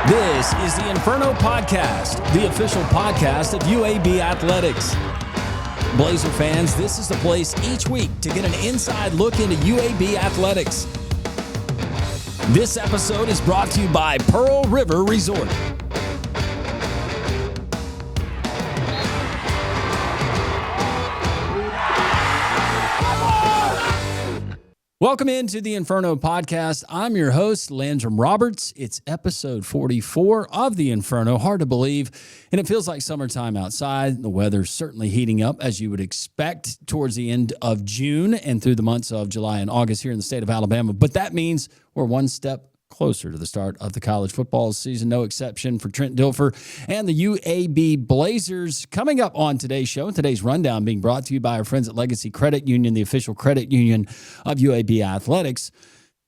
This is the Inferno Podcast, the official podcast of UAB Athletics. Blazer fans, this is the place each week to get an inside look into UAB Athletics. This episode is brought to you by Pearl River Resort. Welcome into the Inferno Podcast. I'm your host, Landrum Roberts. It's episode 44 of the Inferno. Hard to believe, and it feels like summertime outside. The weather's certainly heating up, as you would expect, towards the end of June and through the months of July and August here in the state of Alabama. But that means we're one step closer to the start of the college football season. No exception for Trent Dilfer and the UAB Blazers. Coming up on today's show, today's rundown being brought to you by our friends at Legacy Credit Union, the official credit union of UAB Athletics.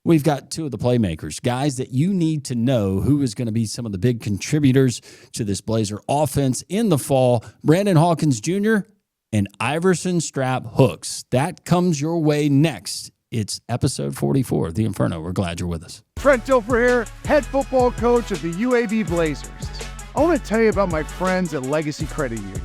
We've got two of the playmakers, guys that you need to know who is going to be some of the big contributors to this Blazer offense in the fall. Brandon Hawkins Jr. and Iverson Hooks. That comes your way next. It's episode 44 of The Inferno. We're glad you're with us. Trent Dilfer here, head football coach of the UAB Blazers. I want to tell you about my friends at Legacy Credit Union.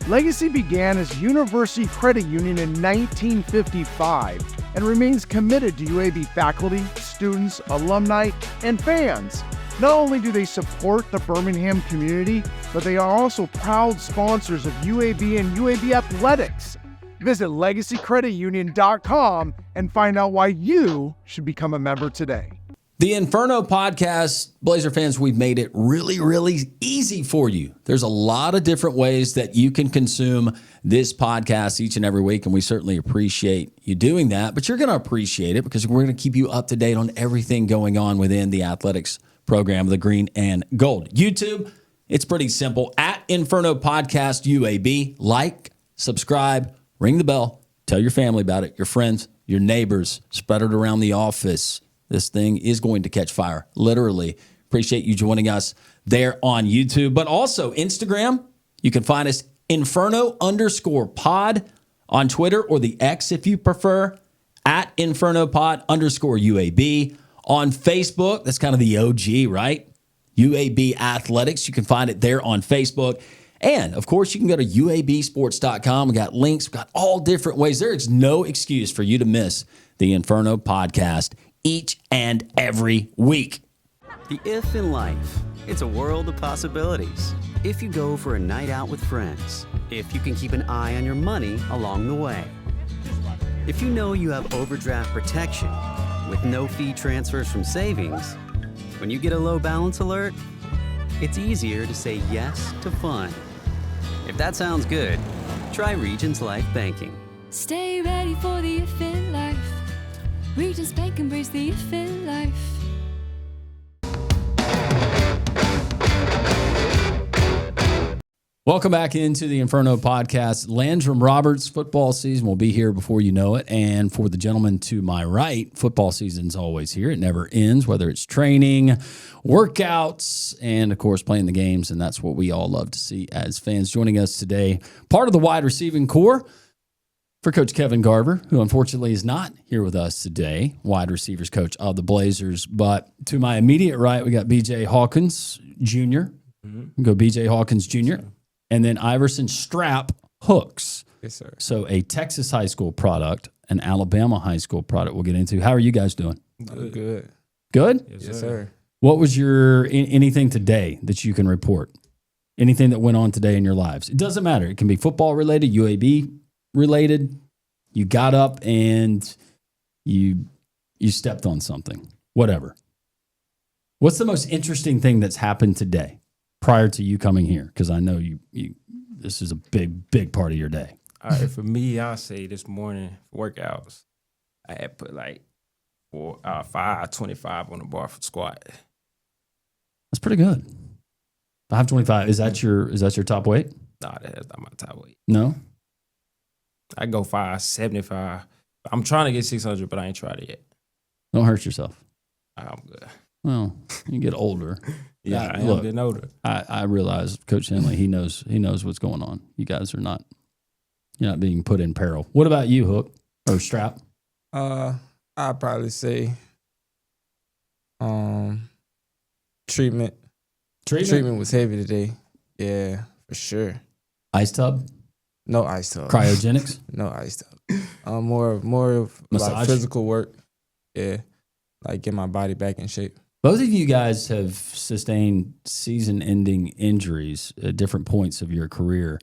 Legacy began as University Credit Union in 1955 and remains committed to UAB faculty, students, alumni, and fans. Not only do they support the Birmingham community, but they are also proud sponsors of UAB and UAB Athletics. Visit LegacyCreditUnion.com and find out why you should become a member today. The Inferno Podcast, Blazer fans, we've made it really, really easy for you. There's a lot of different ways that you can consume this podcast each and every week, and we certainly appreciate you doing that. But you're going to appreciate it because we're going to keep you up to date on everything going on within the athletics program, the green and gold. YouTube, it's pretty simple. At Inferno Podcast UAB, like, subscribe, ring the bell, tell your family about it, your friends, your neighbors, spread it around the office. This thing is going to catch fire, literally. Appreciate you joining us there on YouTube, but also Instagram. You can find us Inferno_pod on Twitter, or the X if you prefer, at InfernoPod_UAB. On Facebook, that's kind of the OG, right? UAB Athletics. You can find it there on Facebook. And, of course, you can go to UABsports.com. We got links. We got all different ways. There is no excuse for you to miss the Inferno Podcast each and every week. The if in life. It's a world of possibilities. If you go for a night out with friends. If you can keep an eye on your money along the way. If you know you have overdraft protection with no fee transfers from savings. When you get a low balance alert, it's easier to say yes to fun. If that sounds good, try Regions Life Banking. Stay ready for the if in life. Regions Bank, embrace the if in life. Welcome back into the Inferno Podcast. Landrum Roberts, football season will be here before you know it. And for the gentleman to my right, football season's always here. It never ends, whether it's training, workouts, and, of course, playing the games. And that's what we all love to see as fans. Joining us today, part of the wide receiving core for Coach Kevin Garver, who unfortunately is not here with us today, wide receivers coach of the Blazers. But to my immediate right, we got B.J. Hawkins Jr. Go B.J. Hawkins Jr., and then Iverson Hooks. Yes, sir. So a Texas high school product, an Alabama high school product we'll get into. How are you guys doing? Good. Good? Yes, sir. What was your anything today that you can report? Anything that went on today in your lives? It doesn't matter. It can be football related, UAB related. You got up and you stepped on something. Whatever. What's the most interesting thing that's happened today prior to you coming here? Because I know you this is a big part of your day. All right, for me, I'll say this morning workouts, I had put like 525 on the bar for squat. That's pretty good. 525. Is that your top weight? Nah, that's not my top weight. No? I go 575. I'm trying to get 600, but I ain't tried it yet. Don't hurt yourself. I'm good. Well, you get older. Yeah, I am look, getting older. I realize Coach Henley, he knows what's going on. You guys are not, you're not being put in peril. What about you, Hook or Strap? I'd probably say treatment Treatment was heavy today. Yeah, for sure. Ice tub? No ice tub. Cryogenics? No ice tub. More of Massage? like physical work. Yeah, like get my body back in shape. Both of you guys have sustained season-ending injuries at different points of your career.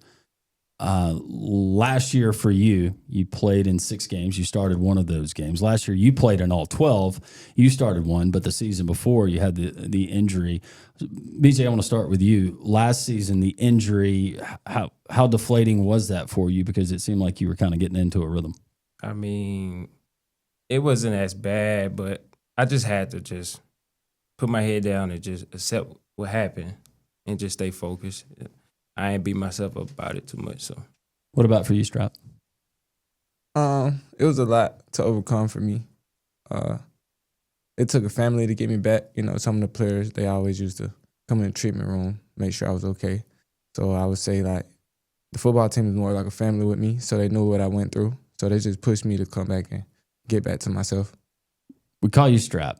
Last year for you, you played in 6 games. You started one of those games. Last year, you played in all 12. You started one, but the season before, you had the injury. BJ, I want to start with you. Last season, the injury, how deflating was that for you? Because it seemed like you were kind of getting into a rhythm. I mean, it wasn't as bad, but I just had to just put my head down and just accept what happened and just stay focused. I ain't beat myself up about it too much. So, what about for you, Strap? It was a lot to overcome for me. It took a family to get me back. You know, some of the players, they always used to come in the treatment room, make sure I was okay. So I would say like the football team is more like a family with me, so they knew what I went through. So they just pushed me to come back and get back to myself. We call you Strap.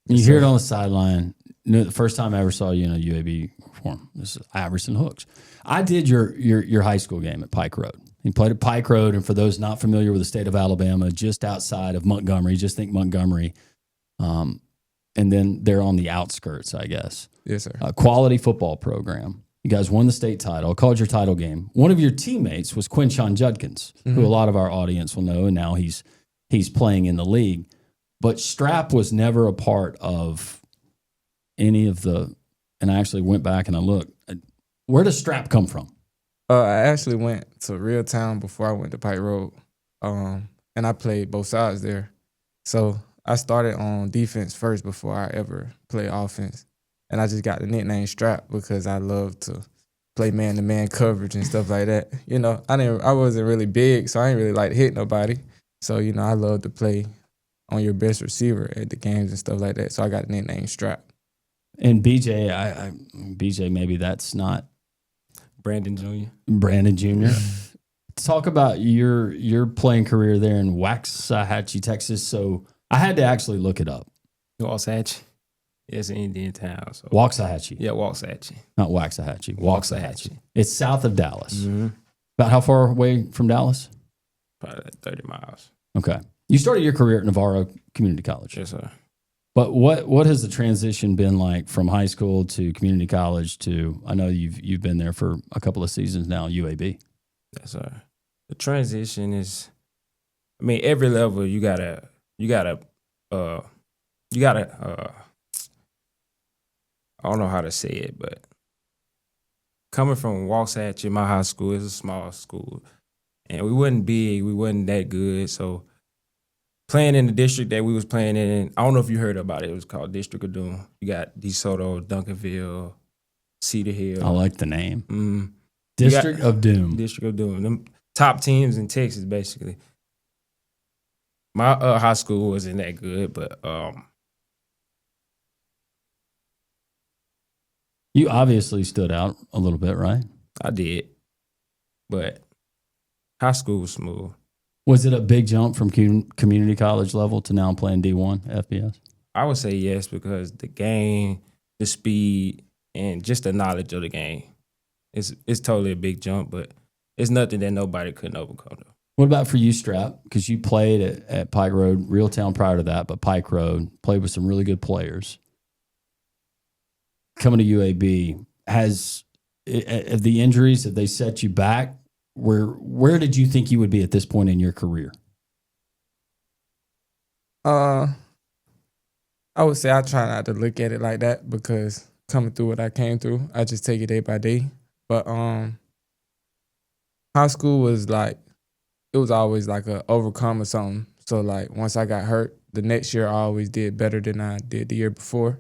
You hear it on the sideline. The first time I ever saw you in a UAB uniform, this is Iverson Hooks. I did your high school game at Pike Road. He played at Pike Road, and for those not familiar with the state of Alabama, just outside of Montgomery, just think Montgomery, and then they're on the outskirts, I guess. Yes, sir. Quality football program. You guys won the state title, called your title game. One of your teammates was Quinshon Judkins, who a lot of our audience will know, and now he's playing in the league. But Strap was never a part of any of the, and I actually went back and I looked. Where does Strap come from? I actually went to Real Town before I went to Pike Road, and I played both sides there. So I started on defense first before I ever played offense. And I just got the nickname Strap because I love to play man-to-man coverage and stuff like that. You know, I wasn't really big, so I didn't really like to hit nobody. So, you know, I love to play on your best receiver at the games and stuff like that. So I got the nickname Strap. And BJ, BJ, maybe that's not Brandon Jr. Brandon Jr. Talk about your playing career there in Waxahachie, Texas. So I had to actually look it up. Waxahachie? It's an Indian town. So. Waxahachie. Yeah, Waxahachie. Not Waxahachie. Waxahachie. It's south of Dallas. Mm-hmm. About how far away from Dallas? Probably 30 miles. Okay. You started your career at Navarro Community College. Yes, sir. But what has the transition been like from high school to community college to, I know you've been there for a couple of seasons now, UAB. Yes, sir. The transition is, I mean, every level you gotta I don't know how to say it, but coming from Waxahachie, my high school is a small school, and we wasn't big, we wasn't that good, so playing in the district that we was playing in, I don't know if you heard about it. It was called District of Doom. You got DeSoto, Duncanville, Cedar Hill. I like the name. Mm-hmm. District of Doom. District of Doom. Them top teams in Texas, basically. My high school wasn't that good, but you obviously stood out a little bit, right? I did. But high school was smooth. Was it a big jump from community college level to now playing D1 FBS? I would say yes, because the game, the speed, and just the knowledge of the game, it's totally a big jump, but it's nothing that nobody couldn't overcome, though. What about for you, Strap? Because you played at Pike Road, Real Town prior to that, but Pike Road, played with some really good players. Coming to UAB, have the injuries, have they set you back? Where did you think you would be at this point in your career? I would say I try not to look at it like that, because coming through what I came through, I just take it day by day. But high school was like, it was always like a overcome or something. So like once I got hurt, the next year I always did better than I did the year before.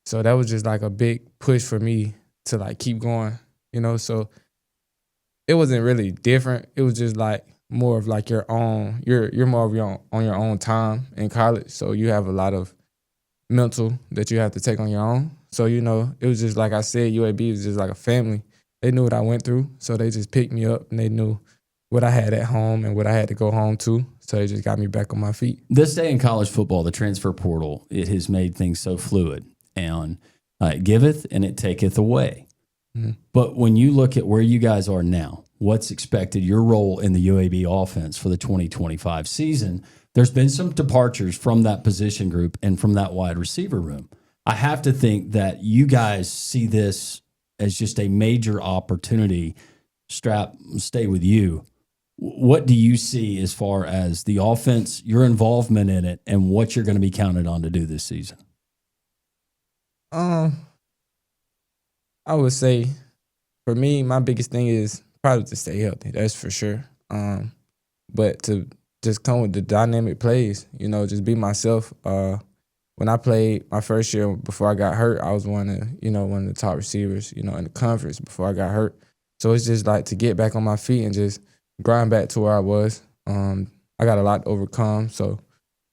So that was just like a big push for me to like keep going, you know. So it wasn't really different. It was just like more of like your own. You're more of on your own time in college. So you have a lot of mental that you have to take on your own. So, you know, it was just like I said, UAB was just like a family. They knew what I went through, so they just picked me up, and they knew what I had at home and what I had to go home to. So they just got me back on my feet. This day in college football, the transfer portal, it has made things so fluid. And It giveth and it taketh away. But when you look at where you guys are now, what's expected, your role in the UAB offense for the 2025 season, there's been some departures from that position group and from that wide receiver room. I have to think that you guys see this as just a major opportunity. Strap, stay with you. What do you see as far as the offense, your involvement in it, and what you're going to be counted on to do this season? I would say, for me, my biggest thing is probably to stay healthy. That's for sure. But to just come with the dynamic plays, just be myself. When I played my first year before I got hurt, I was one of the top receivers, in the conference before I got hurt. So it's just like to get back on my feet and just grind back to where I was. I got a lot to overcome. So,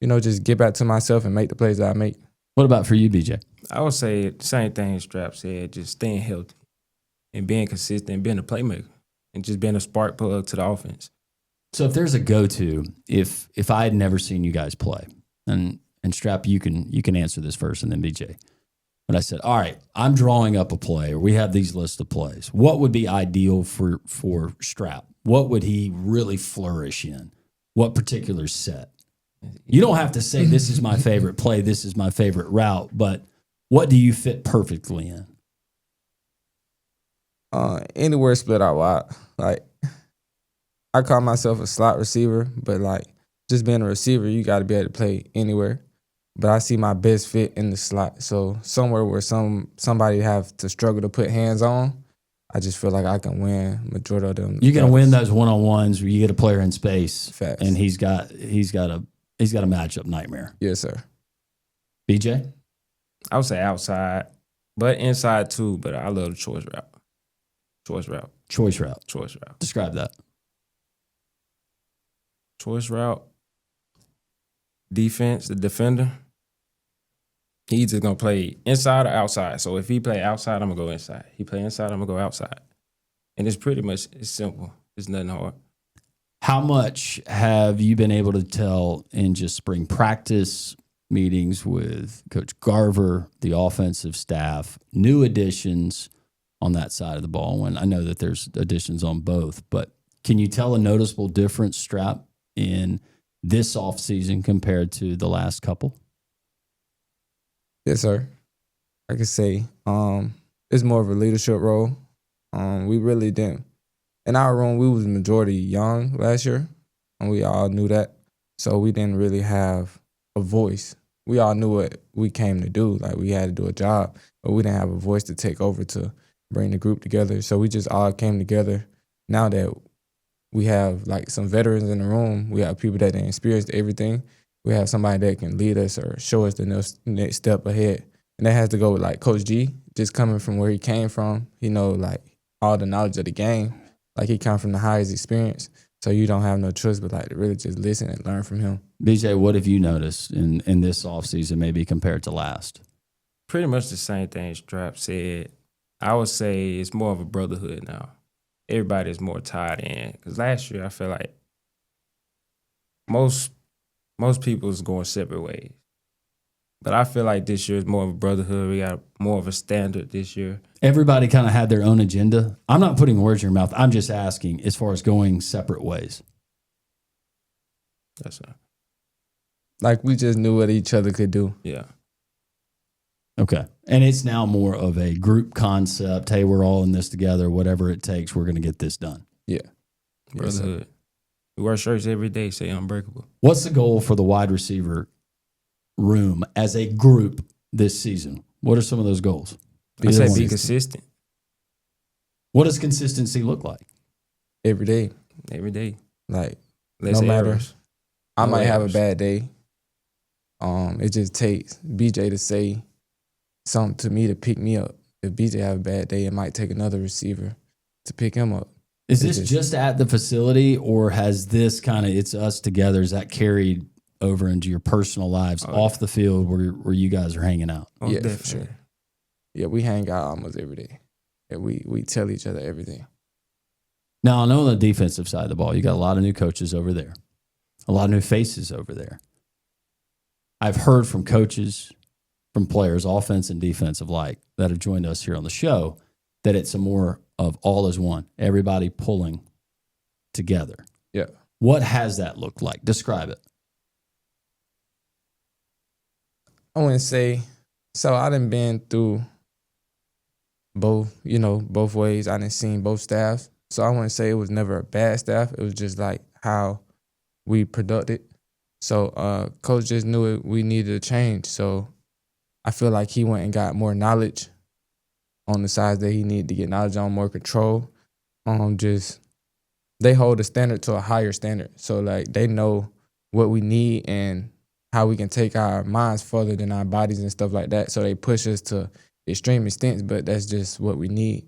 just get back to myself and make the plays that I make. What about for you, BJ? I would say the same thing Strap said, just staying healthy and being consistent, being a playmaker, and just being a spark plug to the offense. So if there's a go-to, if I had never seen you guys play, and Strap, you can answer this first, and then BJ. But I said, all right, I'm drawing up a play, or we have these lists of plays. What would be ideal for Strap? What would he really flourish in? What particular set? You don't have to say this is my favorite play, this is my favorite route, but what do you fit perfectly in? Anywhere split out wide. Like, I call myself a slot receiver, but like just being a receiver, you got to be able to play anywhere. But I see my best fit in the slot. So somewhere where somebody have to struggle to put hands on, I just feel like I can win majority of them. You're gonna win those one-on-ones where you get a player in space. Facts. And he's got a matchup nightmare. Yes, sir. BJ? I would say outside, but inside too. But I love the choice route. Choice route. Describe that. Choice route. Defense, the defender. He's just gonna play inside or outside. So if he play outside, I'm gonna go inside. He play inside, I'm gonna go outside. And it's simple. It's nothing hard. How much have you been able to tell in just spring practice meetings with Coach Garver, the offensive staff, new additions on that side of the ball? When I know that there's additions on both, but can you tell a noticeable difference, Strap, in this offseason compared to the last couple? Yes, sir. I could say it's more of a leadership role. We really didn't. In our room, we was majority young last year, and we all knew that. So we didn't really have a voice. We all knew what we came to do. Like, we had to do a job, but we didn't have a voice to take over to bring the group together. So we just all came together. Now that we have, like, some veterans in the room, we have people that experienced everything. We have somebody that can lead us or show us the next step ahead. And that has to go with, like, Coach G, just coming from where he came from. Like, all the knowledge of the game. Like, he come from the highest experience. So you don't have no choice but, like, to really just listen and learn from him. BJ, what have you noticed in this offseason maybe compared to last? Pretty much the same thing Strap said. I would say it's more of a brotherhood now. Everybody's more tied in. Because last year I feel like most people was going separate ways. But I feel like this year is more of a brotherhood. We got more of a standard this year. Everybody kind of had their own agenda. I'm not putting words in your mouth. I'm just asking as far as going separate ways. That's right. Like, we just knew what each other could do. Yeah. Okay. And it's now more of a group concept. Hey, we're all in this together. Whatever it takes, we're going to get this done. Yeah. Brotherhood. We wear shirts every day, say unbreakable. What's the goal for the wide receiver room as a group this season? What are some of those goals? I say be consistent. What does consistency look like? Every day. Every day. Like, Less no matter. errors. I No might have a errors. bad day. It just takes BJ to say something to me to pick me up. If BJ have a bad day, it might take another receiver to pick him up. Is this just at the facility, or has this kind of, it's us together, is that carried over into your personal lives off the field where you guys are hanging out? Most Yeah, for definitely. sure. Yeah, we hang out almost every day. Yeah, we tell each other everything. Now, I know on the defensive side of the ball, you got a lot of new coaches over there, a lot of new faces over there. I've heard from coaches from players, offense and defensive like, that have joined us here on the show, that it's a more of all as one, everybody pulling together. Yeah. What has that looked like? Describe it. I wouldn't say. So I done been through both ways. I done seen both staffs. So I wouldn't say it was never a bad staff. It was just like how we produced. So coach just knew we needed a change. So I feel like he went and got more knowledge on the sides that he needed to get knowledge on, more control. They hold the standard to a higher standard. So like they know what we need and how we can take our minds further than our bodies and stuff like that. So they push us to extreme extents, but that's just what we need.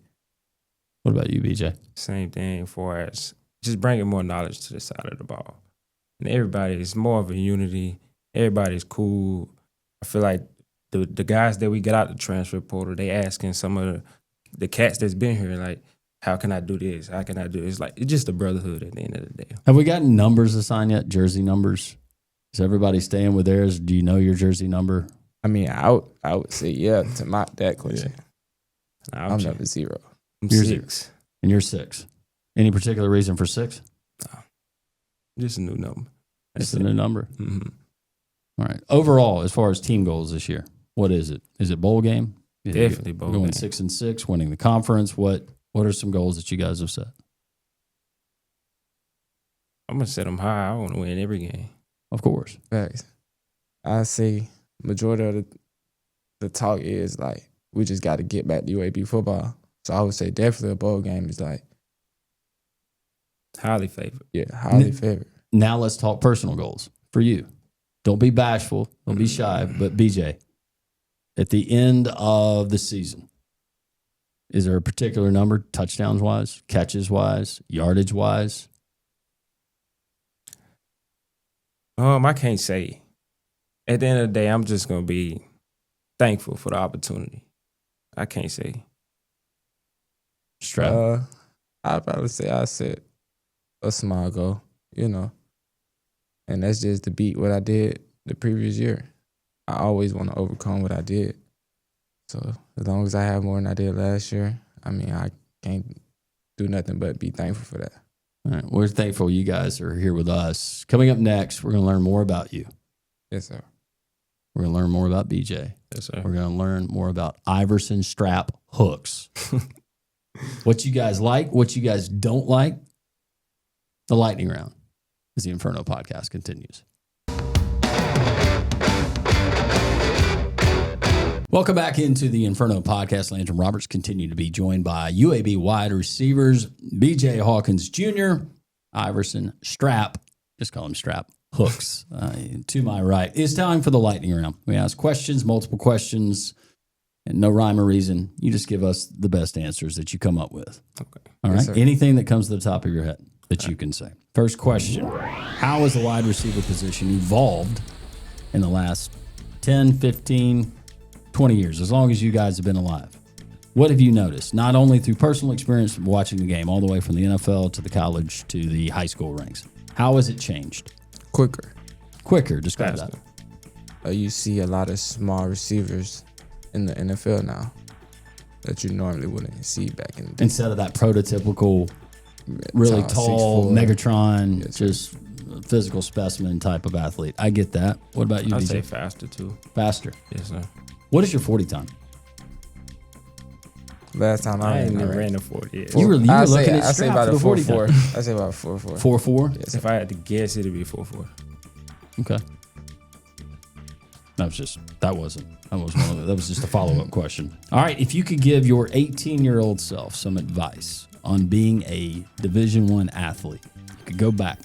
What about you, BJ? Same thing for as just bringing more knowledge to the side of the ball. And everybody is more of a unity. Everybody's cool. I feel like the guys that we get out the transfer portal, they asking some of the cats that's been here, like, how can I do this? How can I do this? Like, it's just a brotherhood at the end of the day. Have we gotten numbers assigned yet? Jersey numbers? Is everybody staying with theirs? Do you know your jersey number? I mean, I would say yeah to that question. Yeah. I'm number 0. I'm You're 6. And you're 6. Any particular reason for 6? No. Just a new number. Just a new number. Mm-hmm. All right. Overall, as far as team goals this year, what is it? Is it bowl game? Definitely bowl going game. 6-6, winning the conference. What are some goals that you guys have set? I'm going to set them high. I want to win every game. Of course. Facts. I say majority of the talk is like we just got to get back to UAB football. So I would say definitely a bowl game is like Highly favored. Yeah, highly favored. Now let's talk personal goals for you. Don't be bashful. Don't be shy. But BJ, at the end of the season, is there a particular number, touchdowns wise, catches wise, yardage wise? I can't say. At the end of the day, I'm just gonna be thankful for the opportunity. I can't say. Strap. I'd probably say I set a small goal, and that's just to beat what I did the previous year. I always want to overcome what I did. So as long as I have more than I did last year, I mean, I can't do nothing but be thankful for that. All right. We're thankful you guys are here with us. Coming up next, we're going to learn more about you. Yes, sir. We're going to learn more about BJ. Yes, sir. We're going to learn more about Iverson Strap Hooks. What you guys like, what you guys don't like. The lightning round as the Inferno podcast continues. Welcome back into the Inferno podcast. Landrum Roberts continue to be joined by UAB wide receivers, BJ Hawkins Jr., Iverson Strap, just call him Strap, Hooks. To my right, it's time for the lightning round. We ask questions, multiple questions, and no rhyme or reason. You just give us the best answers that you come up with. Okay. All right? Yes, sir. Anything that comes to the top of your head that you can say. First question, how has the wide receiver position evolved in the last 10, 15, 20 years, as long as you guys have been alive? What have you noticed, not only through personal experience from watching the game all the way from the NFL to the college to the high school ranks? How has it changed? Quicker. Describe Faster. that. You see a lot of small receivers in the NFL now that you normally wouldn't see back in the day. Instead of that prototypical, really tall 6'4". Megatron, Yes, sir. just physical specimen type of athlete. I get that. What about you, I'd BJ? say faster too. Faster. Yes, sir. What is your 40 time? Last time I I ain't ran, never ran a 40 yet. You were looking at I say Strap about for a the 40 4.4. time. I say about 4.4. 4.4? Yes, If I had to guess, it'd be 4.4. Okay. That was just a follow-up question. All right, if you could give your 18-year-old self some advice on being a Division I athlete, you could go back,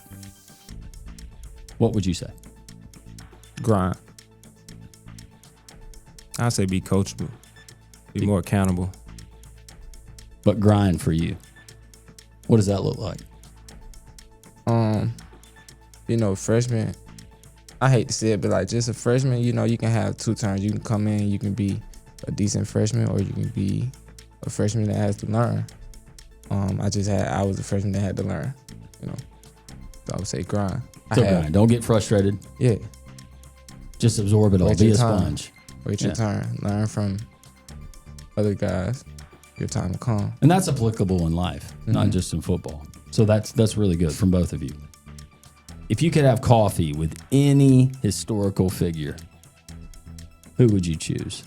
what would you say? grind. I'd say be coachable. Be more accountable. But grind for you. What does that look like? Freshman, I hate to say it, but like just a freshman, you can have two turns. You can come in, you can be a decent freshman, or you can be a freshman that has to learn. I was a freshman that had to learn, So I would say grind. So grind. Don't get frustrated. Yeah, Just absorb it all. Wait Be your a time. sponge. Wait your turn. Learn from other guys. Your time will come. And that's applicable in life, not just in football. So that's really good from both of you. If you could have coffee with any historical figure, who would you choose?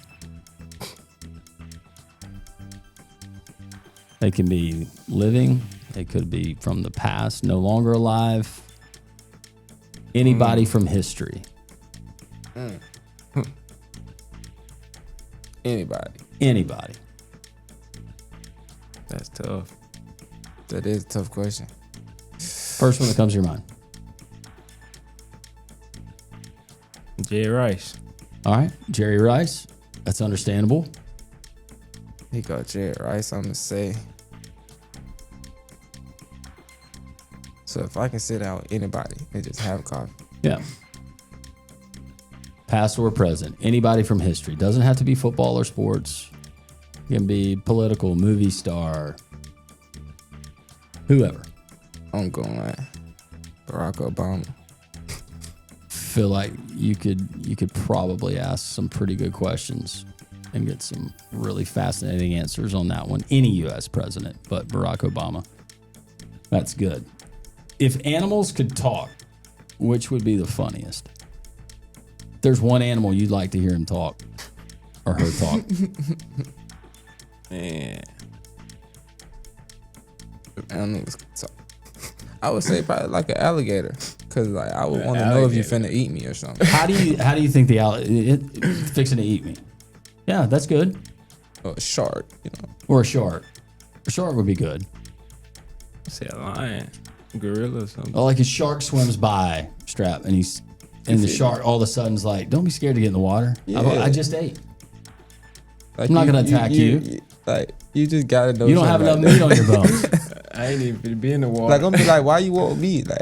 They can be living. They could be from the past, no longer alive. Anybody from history. Anybody. That's tough. That is a tough question. First one that comes to your mind. Jerry Rice. All right, Jerry Rice. That's understandable. He got Jerry Rice, I'm going to say. So if I can sit down with anybody and just have coffee. Yeah. Past or present. Anybody from history. Doesn't have to be football or sports. It can be political, movie star, whoever. I'm going like Barack Obama. Feel like you could probably ask some pretty good questions and get some really fascinating answers on that one. Any U.S. president, but Barack Obama. That's good. If animals could talk, which would be the funniest? There's one animal you'd like to hear him talk or her talk. Man. Animals could talk. I would say probably like an alligator, cause like I would want to know if you finna eat me or something. How do you think the it's fixing to eat me? Yeah, that's good. Or a shark, Or a shark. A shark would be good. Say a lion, gorilla or something. Oh, like a shark swims by, Strap, and the shark all of a sudden's like, "Don't be scared to get in the water. Yeah. I just ate. Like I'm not gonna attack you. Like you just gotta know. You don't have enough meat on your bones." I ain't even be in the water. Like I'm be like, why you want me? Like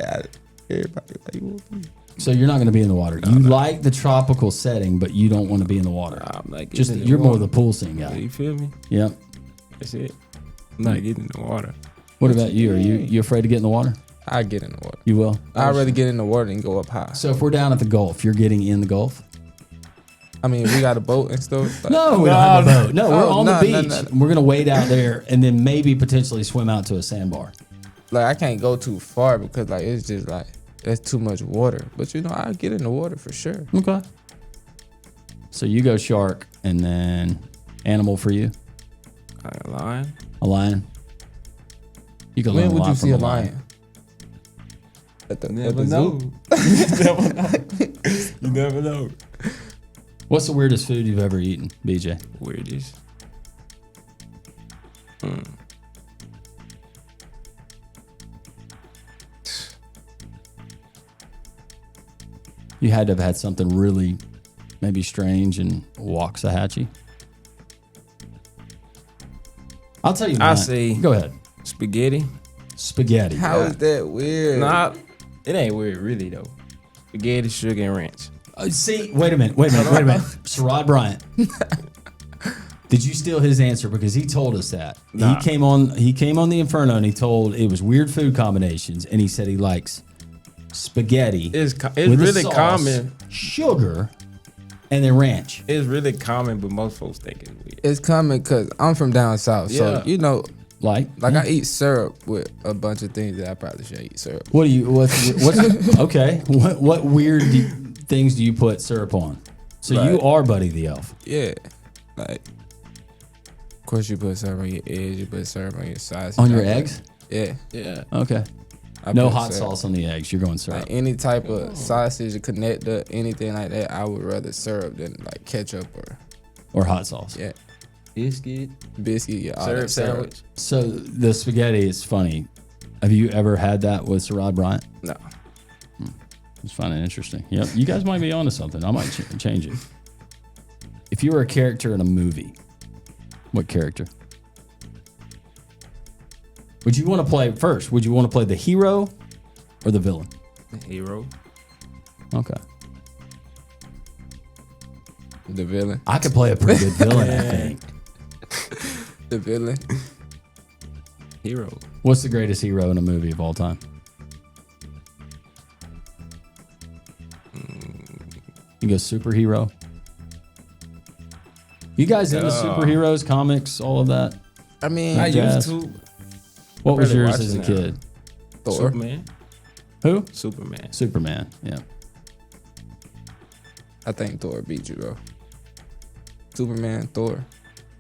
everybody, why you want me? So you're not going to be in the water. You like the tropical setting, but you don't want to be in the water. I'm like, Just you're more the pool scene guy. You feel me? Yep. That's it. I'm not getting in the water. What about you? Are you afraid to get in the water? I get in the water. You will. I'd rather get in the water than go up high. So if we're down at the Gulf, you're getting in the Gulf? I mean, we got a boat and stuff. Like, No, we don't have a boat. No, we're on the beach. No. We're going to wade out there and then maybe potentially swim out to a sandbar. Like I can't go too far because like it's just like that's too much water. But I get in the water for sure. Okay. So you go shark and then animal for you? A lion. A lion? You can When learn a would lot you from see a a lion. lion? At the Never zoo? know. You never know. You never know. What's the weirdest food you've ever eaten, BJ? Weirdest. You had to have had something really maybe strange in Waxahachie. I'll tell you mine. I say Go ahead. spaghetti. Spaghetti. How is that weird? Nah, it ain't weird really though. Spaghetti, sugar, and ranch. See, wait a minute. Sherrod Bryant. Did you steal his answer? Because he told us that. Nah. He came on the Inferno and he told it was weird food combinations and he said he likes spaghetti. It's with really sauce, common. Sugar, and then ranch. It's really common, but most folks think it's weird. It's coming because I'm from down south, so Yeah. Like I eat syrup with a bunch of things that I probably shouldn't eat syrup. what's okay? What weird things do you put syrup on? So you Like- are Buddy the Elf. Yeah, like of course you put syrup on your eggs, you put syrup on your sausage. On your I put- eggs? Yeah, Yeah. Okay. I No put hot syrup. sauce on the eggs. You're going syrup. Like any type of sausage, connector, anything like that, I would rather syrup than like ketchup or hot sauce. yeah, Biscuit. biscuit. Yeah, all Syrup that syrup. sandwich. So the spaghetti is funny. Have you ever had that with Sherrod Bryant? No. Just find it interesting. Yep. You guys might be onto something. I might change it. If you were a character in a movie, what character? Would you want to play first? Would you want to play the hero or the villain? Hero. Okay. The villain. I could play a pretty good villain, I think. The villain. Hero. What's the greatest hero in a movie of all time? You go superhero? You guys into superheroes, comics, all of that? I mean, I Jazz. used to. What was Really yours watch as a it now. kid? Thor. Superman. Who? Superman. Superman. Yeah. I think Thor beat you, bro. Superman, Thor.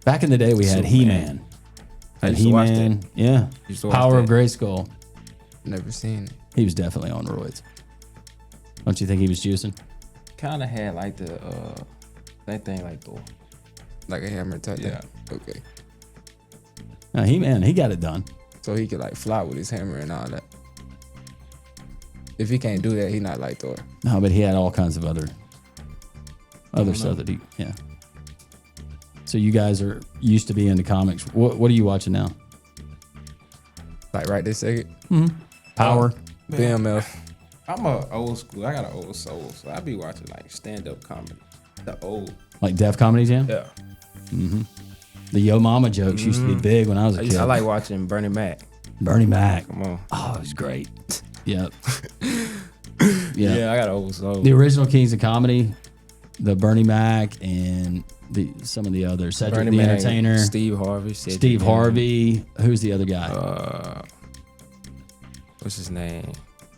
Back in the day, we had Superman. He-Man. I Had used to watch He-Man. Yeah. Used to watch Power of that. Grayskull. Never seen it. He was definitely on roids. Don't you think he was juicing? Kind of had like the same thing like Thor. Like a hammer type Yeah. thing. Okay. No, He-Man, he got it done. So he could like fly with his hammer and all that. If he can't do that, he not like Thor. No, but he had all kinds of other stuff that he, yeah. So you guys are used to be into comics. What are you watching now? Like right this second. Power. BMF. I'm a old school. I got an old soul, so I be watching like stand up comedy. The old. Like Def Comedy Jam? Yeah. The Yo Mama jokes used to be big when I was a kid. I like watching Bernie Mac. Bernie Mac. Come on. Oh, it was great. Yep. Yeah, I got an old soul. The original Kings of Comedy, the Bernie Mac, and some of the others. Cedric Bernie the Mac, Entertainer, Steve Harvey. Steve Harvey. Who's the other guy? What's his name?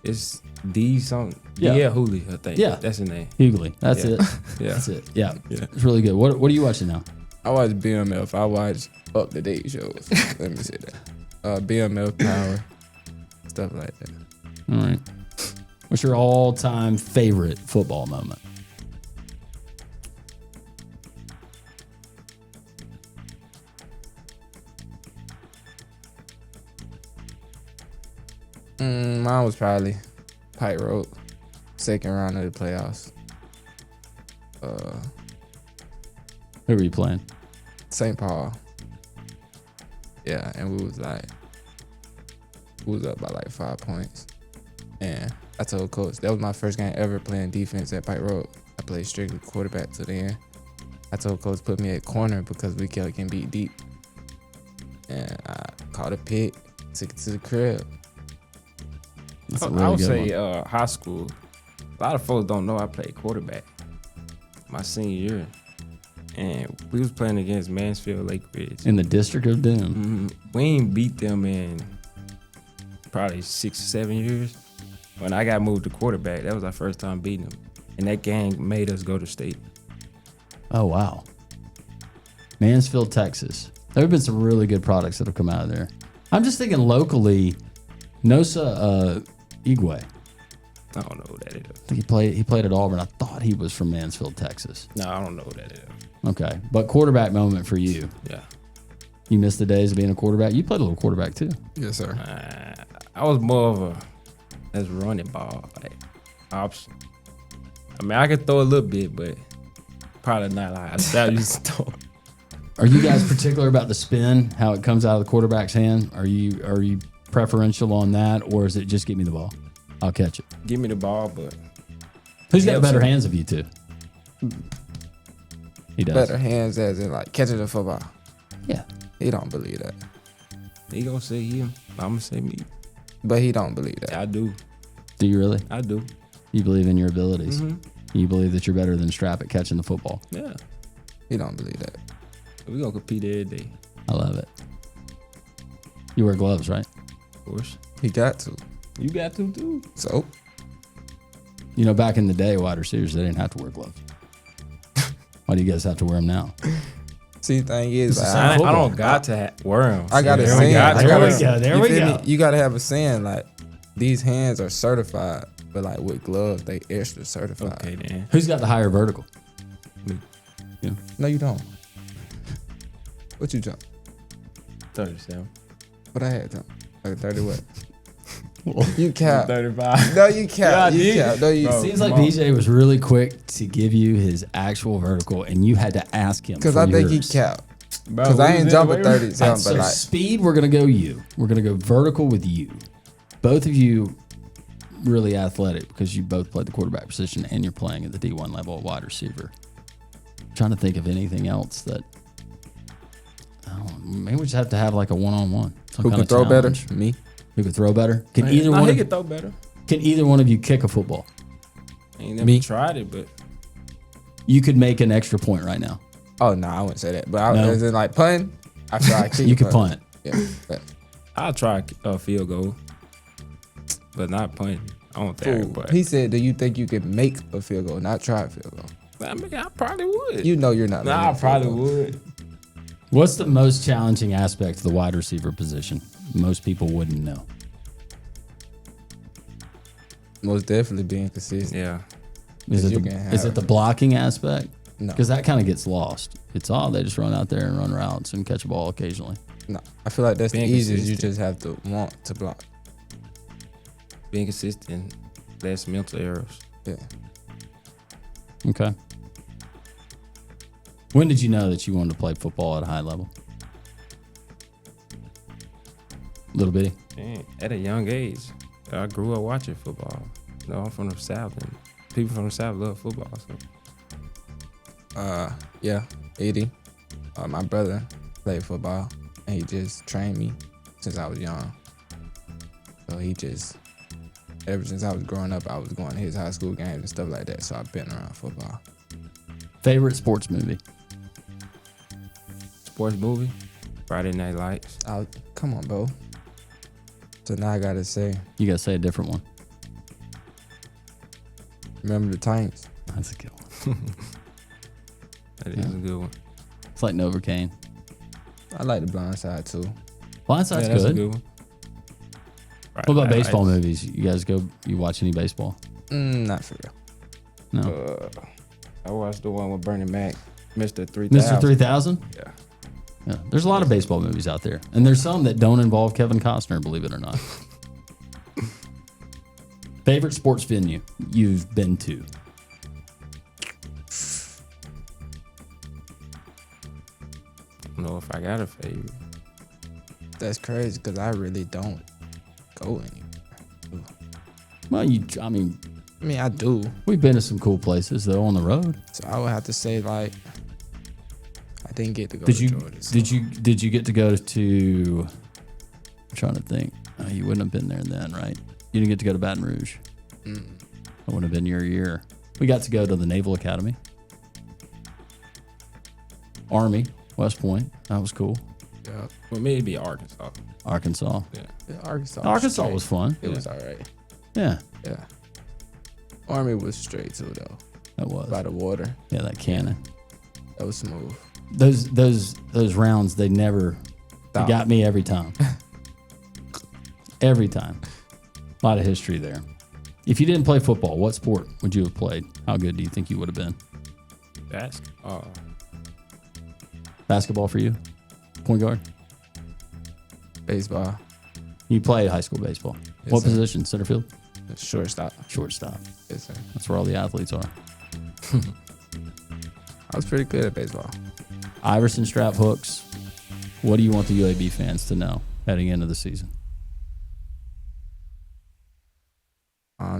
It's D something. Yeah. Yeah, Hooley, I think. Yeah. That's his name. Hughley. That's Yeah. it. Yeah. That's it. Yeah. Yeah. It's really good. What are you watching now? I watch BMF. I watch up to date shows. Let me say that. BMF Power. Stuff like that. All right. What's your all-time favorite football moment? Mine was probably Pike Road. Second round of the playoffs. Who were you playing? St. Paul. Yeah, and we was up by like 5 points. And I told coach, that was my first game ever playing defense at Pike Road. I played strictly quarterback to the end. I told coach put me at corner because we kept getting beat deep. And I caught a pick, took it to the crib. That's a I really would good say one. high school. A lot of folks don't know I played quarterback my senior year. And we was playing against Mansfield Lake Ridge. In the District of Doom. We ain't beat them in probably 6 or 7 years. When I got moved to quarterback, that was our first time beating them. And that gang made us go to state. Oh, wow. Mansfield, Texas. There have been some really good products that have come out of there. I'm just thinking locally, Nosa Igwe. I don't know who that is. I think he played at Auburn. I thought he was from Mansfield, Texas. No, I don't know who that is. Okay. But quarterback moment for you. Yeah. You missed the days of being a quarterback. You played a little quarterback too. Yes, sir. I was more of a running ball, like option. I mean, I could throw a little bit, but probably not like I used to throw. Are you guys particular about the spin, how it comes out of the quarterback's hand? Are you preferential on that, or is it just give me the ball? I'll catch it. Give me the ball, but Who's got Yeah, better so- hands of you two? He does. Better hands as in like catching the football. Yeah. He don't believe that. he gonna say him. I'm gonna say me. But he don't believe that. I do. Do you really? I do. You believe in your abilities? Mhm. You believe that you're better than Strap at catching the football? Yeah. He don't believe that. We gonna compete every day, I love it. You wear gloves, right? of course. He got to. You got to too. So You know, back in the day, wide receivers, they didn't have to wear gloves. Why do you guys have to wear them now? see, the thing is, This is like, I football. don't got to wear them. I got a There we saying. go. I There gotta- we go. There you we feel go. me? You gotta have a saying like these hands are certified, but like with gloves they extra certified. Okay then. Who's got the higher vertical? No, you don't. What you jump? 37. What I had jump? Like 30 what? You cap. 35. No, you cap. Yeah, You dude. cap. No, you. Bro. Seems like come on. BJ was really quick to give you his actual vertical, and you had to ask him. Because for I think he yours. cap. Bro, Because I we ain't was jumping in the weight 30 room. something, So but like speed, we're gonna go you. We're gonna go vertical with you. Both of you really athletic because you both played the quarterback position and you're playing at the D1 level at wide receiver. I'm trying to think of anything else that. Maybe we just have to have like a one-on-one. Some who kind can of throw better? challenge. Me. Who could throw better? Can Man, either nah, one? he Of, could throw better. can either one of you kick a football? I ain't never Me. tried it, but You could make an extra point right now. Oh no, I wouldn't say that. But No. as in like punting, I feel like You could punt. Yeah, but I'll try a field goal, but not punting. I don't think. fool. But He said, "Do you think you could make a field goal, not try a field goal?" I mean, I probably would. You know you're not. Nah, I making a field probably goal. would. What's the most challenging aspect of the wide receiver position? Most people wouldn't know. Most definitely being consistent. Yeah. Is You it can is have- it the blocking aspect? No, Because that kind of gets lost. It's all they just run out there and run routes and catch a ball occasionally. no. I feel like that's Being the easiest. You consistent. just have to want to block. Being consistent, less mental errors. Yeah. Okay. When did you know that you wanted to play football at a high level? Little bitty. Man, at a young age, I grew up watching football. You know, I'm from the South, and people from the South love football. So Yeah, Eddie, my brother played football, and he just trained me since I was young. So he just, ever since I was growing up, I was going to his high school games and stuff like that. So I've been around football. Favorite sports movie? sports movie, Friday Night Lights. Come on, bro. So now I gotta say, You got to say a different one. remember the Titans? That's a good one. That is a good one. It's like Novocaine. I like the Blind Side too. Blindside's That's a good. good one. What about Friday Night baseball Lights. movies? You guys you watch any baseball? Not for real. No. I watched the one with Bernie Mac, Mr. 3000. Mr. 3000? Yeah. Yeah. There's a lot of baseball movies out there. And there's some that don't involve Kevin Costner, believe it or not. Favorite sports venue you've been to? I don't know if I got a favorite. That's crazy because I really don't go anywhere. Well, I mean, I mean, I do. we've been to some cool places though on the road. So I would have to say, like, I didn't get to go Did to you Georgia. so- did you get to go to? I'm trying to think. You wouldn't have been there then, right? You didn't get to go to Baton Rouge. Mm. That would have been your year. We got to go to the Naval Academy, Army, West Point. That was cool. Yeah. Well, maybe it'd be Arkansas. Arkansas. Yeah, Arkansas. Arkansas straight. was fun. It was all right. Yeah, Yeah. Army was straight too, though. that was. By the water. Yeah, that cannon. That was smooth. Those rounds, they never Stop. got me every time. Every time. A lot of history there. If you didn't play football, what sport would you have played? How good do you think you would have been? Basketball. Basketball for you? Point guard? Baseball. You played high school baseball. Yes, What sir. position? Center field? Shortstop. Shortstop. Yes, sir. That's where all the athletes are. I was pretty good at baseball. Iverson strap hooks. What do you want the UAB fans to know heading into the season?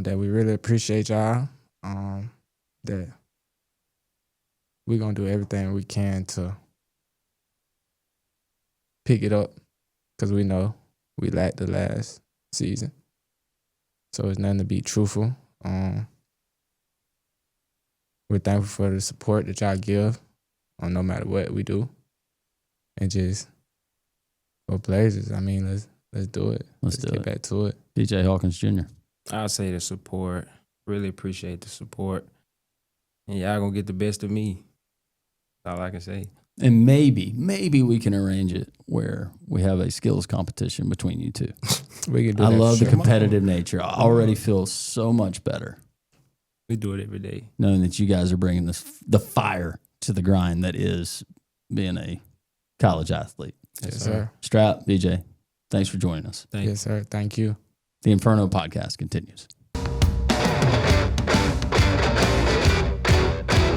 That we really appreciate y'all. That we're gonna do everything we can to pick it up because we know we lacked the last season. So it's nothing to be truthful. We're thankful for the support that y'all give on no matter what we do. And just go Blazers. I mean, let's do it. Let's do get it. back to it. DJ Hawkins Jr. I'll say the support. Really appreciate the support. And y'all gonna get the best of me. That's all I can say. And maybe we can arrange it where we have a skills competition between you two. We can do I that. love for the sure. competitive nature. I already feel so much better We do it every day. knowing that you guys are bringing the fire to the grind that is being a college athlete. Yes, sir. Strap, BJ, thanks for joining us. Thank you. Yes, sir. Thank you. The Inferno podcast continues.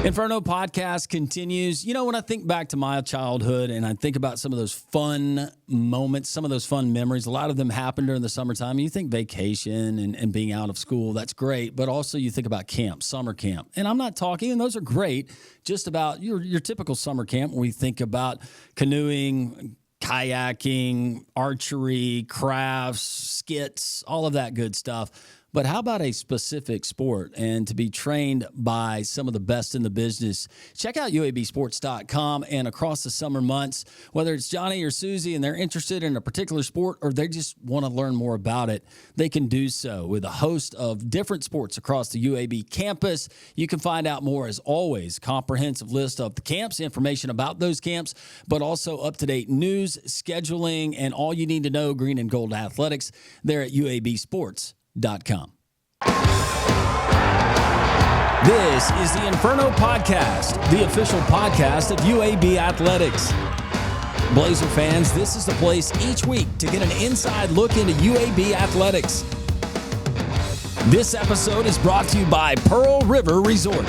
Inferno podcast continues. You know, when I think back to my childhood and I think about some of those fun moments, some of those fun memories, a lot of them happened during the summertime. You think vacation and being out of school, that's great. But also you think about camp, summer camp. And I'm not talking, and those are great, just about your typical summer camp when we think about canoeing, kayaking, archery, crafts, skits, all of that good stuff. But how about a specific sport? And to be trained by some of the best in the business, check out UABsports.com. And across the summer months, whether it's Johnny or Susie and they're interested in a particular sport or they just want to learn more about it, they can do so with a host of different sports across the UAB campus. You can find out more, as always, comprehensive list of the camps, information about those camps, but also up-to-date news, scheduling, and all you need to know green and gold athletics there at UABsports.com. This is the Inferno Podcast, the official podcast of UAB Athletics. Blazer fans, this is the place each week to get an inside look into UAB Athletics. This episode is brought to you by Pearl River Resort.